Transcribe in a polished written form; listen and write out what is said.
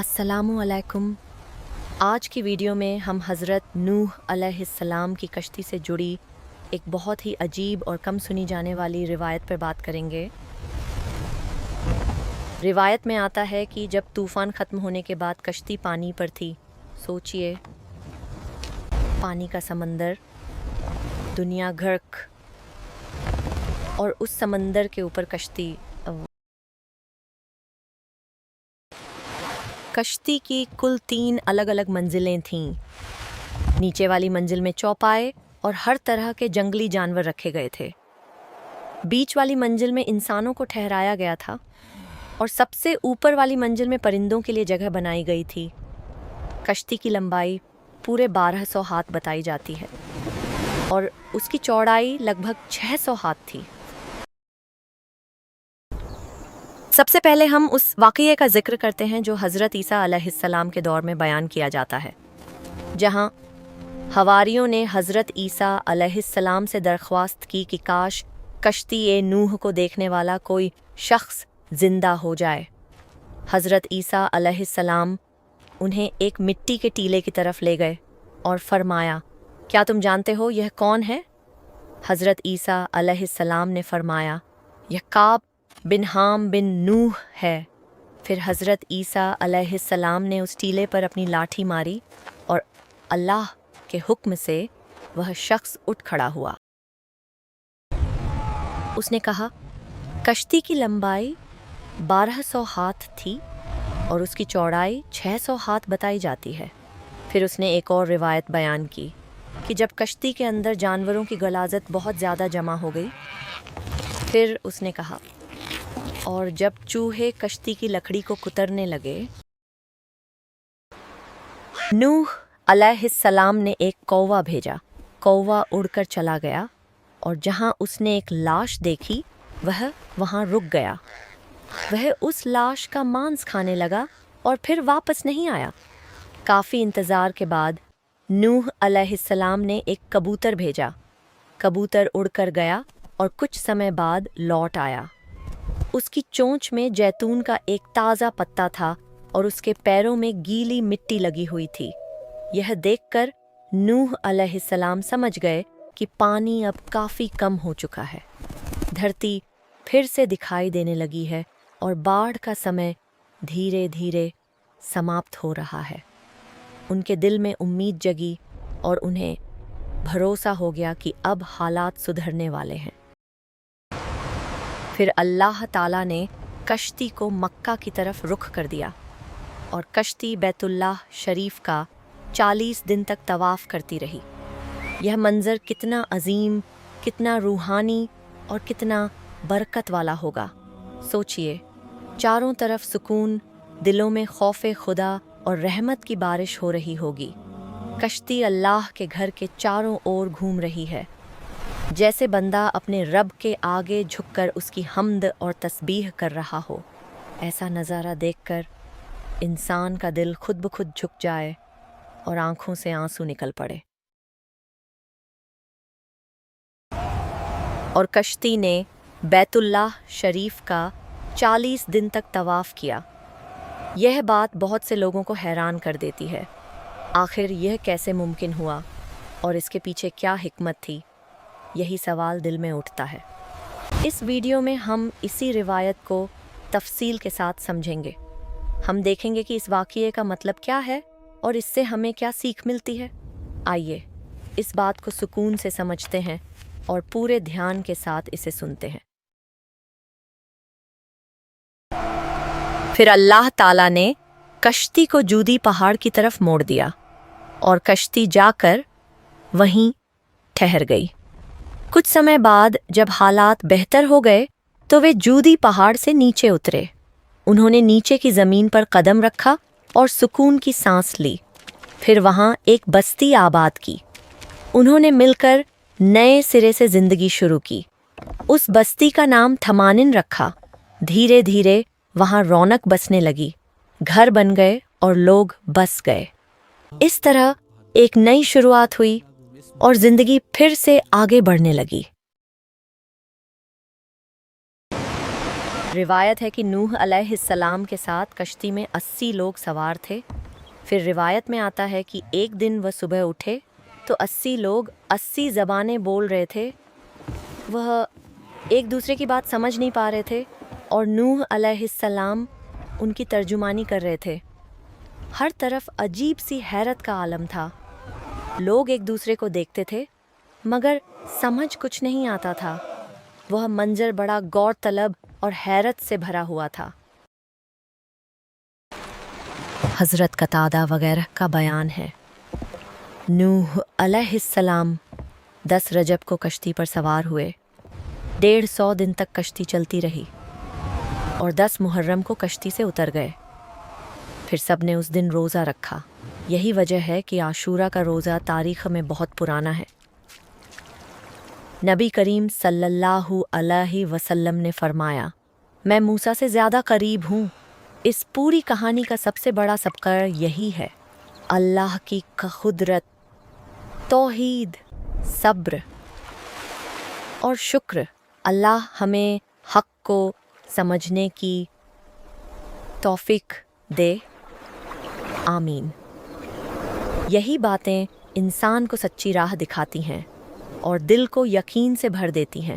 अस्सलामु अलैकुम। आज की वीडियो में हम हज़रत नूह अलैहिस्सलाम की कश्ती से जुड़ी एक बहुत ही अजीब और कम सुनी जाने वाली रिवायत पर बात करेंगे। रिवायत में आता है कि जब तूफ़ान ख़त्म होने के बाद कश्ती पानी पर थी। सोचिए, पानी का समंदर, दुनिया गर्क, और उस समंदर के ऊपर कश्ती की कुल 3 अलग अलग मंजिलें थीं। नीचे वाली मंजिल में चौपाए और हर तरह के जंगली जानवर रखे गए थे। बीच वाली मंजिल में इंसानों को ठहराया गया था और सबसे ऊपर वाली मंजिल में परिंदों के लिए जगह बनाई गई थी। कश्ती की लंबाई पूरे 1200 हाथ बताई जाती है और उसकी चौड़ाई लगभग 600 हाथ थी। सबसे पहले हम उस वाक़ये का जिक्र करते हैं जो हज़रत ईसा अलैहिस्सलाम के दौर में बयान किया जाता है, जहाँ हवारियों ने हज़रत ईसा अलैहिस्सलाम से दरख्वास्त की कि काश कश्ती ए नूह को देखने वाला कोई शख्स ज़िंदा हो जाए। हज़रत ईसा अलैहिस्सलाम उन्हें एक मिट्टी के टीले की तरफ ले गए और फरमाया, क्या तुम जानते हो यह कौन है? हज़रत ईसा अलैहिस्सलाम ने फरमाया, यह काब बिन हाम बिन नूह है। फिर हज़रत ईसा अलैहिस्सलाम ने उस टीले पर अपनी लाठी मारी और अल्लाह के हुक्म से वह शख्स उठ खड़ा हुआ। उसने कहा, कश्ती की लंबाई 1200 हाथ थी और उसकी चौड़ाई 600 हाथ बताई जाती है। फिर उसने एक और रिवायत बयान की कि जब कश्ती के अंदर जानवरों की गलाजत बहुत ज़्यादा जमा हो गई, फिर उसने कहा, और जब चूहे कश्ती की लकड़ी को कुतरने लगे, नूह अलैहिस्सलाम ने एक कौवा भेजा। कौवा उड़कर चला गया और जहां उसने एक लाश देखी वह वहां रुक गया। वह उस लाश का मांस खाने लगा और फिर वापस नहीं आया। काफ़ी इंतज़ार के बाद नूह अलैहिस्सलाम ने एक कबूतर भेजा। कबूतर उड़कर गया और कुछ समय बाद लौट आया। उसकी चोंच में जैतून का एक ताज़ा पत्ता था और उसके पैरों में गीली मिट्टी लगी हुई थी। यह देखकर नूह अलैहिस्सलाम समझ गए कि पानी अब काफ़ी कम हो चुका है। धरती फिर से दिखाई देने लगी है और बाढ़ का समय धीरे धीरे समाप्त हो रहा है। उनके दिल में उम्मीद जगी और उन्हें भरोसा हो गया कि अब हालात सुधरने वाले हैं। फिर अल्लाह ताला ने कश्ती को मक्का की तरफ रुख कर दिया और कश्ती बैतुल्लाह शरीफ का 40 दिन तक तवाफ़ करती रही। यह मंज़र कितना अजीम, कितना रूहानी और कितना बरकत वाला होगा। सोचिए, चारों तरफ सुकून, दिलों में खौफ़े खुदा और रहमत की बारिश हो रही होगी। कश्ती अल्लाह के घर के चारों ओर घूम रही है, जैसे बंदा अपने रब के आगे झुककर उसकी हम्द और तस्बीह कर रहा हो। ऐसा नज़ारा देखकर इंसान का दिल खुद ब खुद झुक जाए और आंखों से आंसू निकल पड़े। और कश्ती ने बैतुल्लाह शरीफ का 40 दिन तक तवाफ़ किया। यह बात बहुत से लोगों को हैरान कर देती है। आखिर यह कैसे मुमकिन हुआ और इसके पीछे क्या हिकमत थी? यही सवाल दिल में उठता है। इस वीडियो में हम इसी रिवायत को तफसील के साथ समझेंगे। हम देखेंगे कि इस वाक़ये का मतलब क्या है और इससे हमें क्या सीख मिलती है। आइए इस बात को सुकून से समझते हैं और पूरे ध्यान के साथ इसे सुनते हैं। फिर अल्लाह ताला ने कश्ती को जूदी पहाड़ की तरफ मोड़ दिया और कश्ती जाकर वहीं ठहर गई। कुछ समय बाद जब हालात बेहतर हो गए तो वे जूदी पहाड़ से नीचे उतरे। उन्होंने नीचे की ज़मीन पर कदम रखा और सुकून की सांस ली। फिर वहाँ एक बस्ती आबाद की। उन्होंने मिलकर नए सिरे से ज़िंदगी शुरू की। उस बस्ती का नाम थमानिन रखा। धीरे धीरे वहाँ रौनक बसने लगी, घर बन गए और लोग बस गए। इस तरह एक नई शुरुआत हुई और जिंदगी फिर से आगे बढ़ने लगी। روایت ہے کہ نوح علیہ السلام کے ساتھ کشتی میں 80 لوگ سوار تھے۔ پھر روایت میں آتا ہے کہ ایک دن وہ صبح اٹھے تو 80 لوگ 80 زبانیں بول رہے تھے۔ وہ ایک دوسرے کی بات سمجھ نہیں پا رہے تھے اور نوح علیہ السلام ان کی ترجمانی کر رہے تھے۔ ہر طرف عجیب سی حیرت کا عالم تھا۔ لوگ ایک دوسرے کو دیکھتے تھے مگر سمجھ کچھ نہیں آتا تھا۔ وہ منظر بڑا غور طلب اور حیرت سے بھرا ہوا تھا۔ حضرت قتادہ وغیرہ کا بیان ہے، نوح علیہ السلام 10 رجب کو کشتی پر سوار ہوئے۔ 150 دن تک کشتی چلتی رہی اور 10 محرم کو کشتی سے اتر گئے۔ پھر سب نے اس دن روزہ رکھا۔ یہی وجہ ہے کہ عاشورہ کا روزہ تاریخ میں بہت پرانا ہے۔ نبی کریم صلی اللہ علیہ وسلم نے فرمایا، میں موسیٰ سے زیادہ قریب ہوں۔ اس پوری کہانی کا سب سے بڑا سبق یہی ہے، اللہ کی قدرت، توحید، صبر اور شکر۔ اللہ ہمیں حق کو سمجھنے کی توفیق دے، آمین۔ یہی باتیں انسان کو سچی راہ دکھاتی ہیں اور دل کو یقین سے بھر دیتی ہیں۔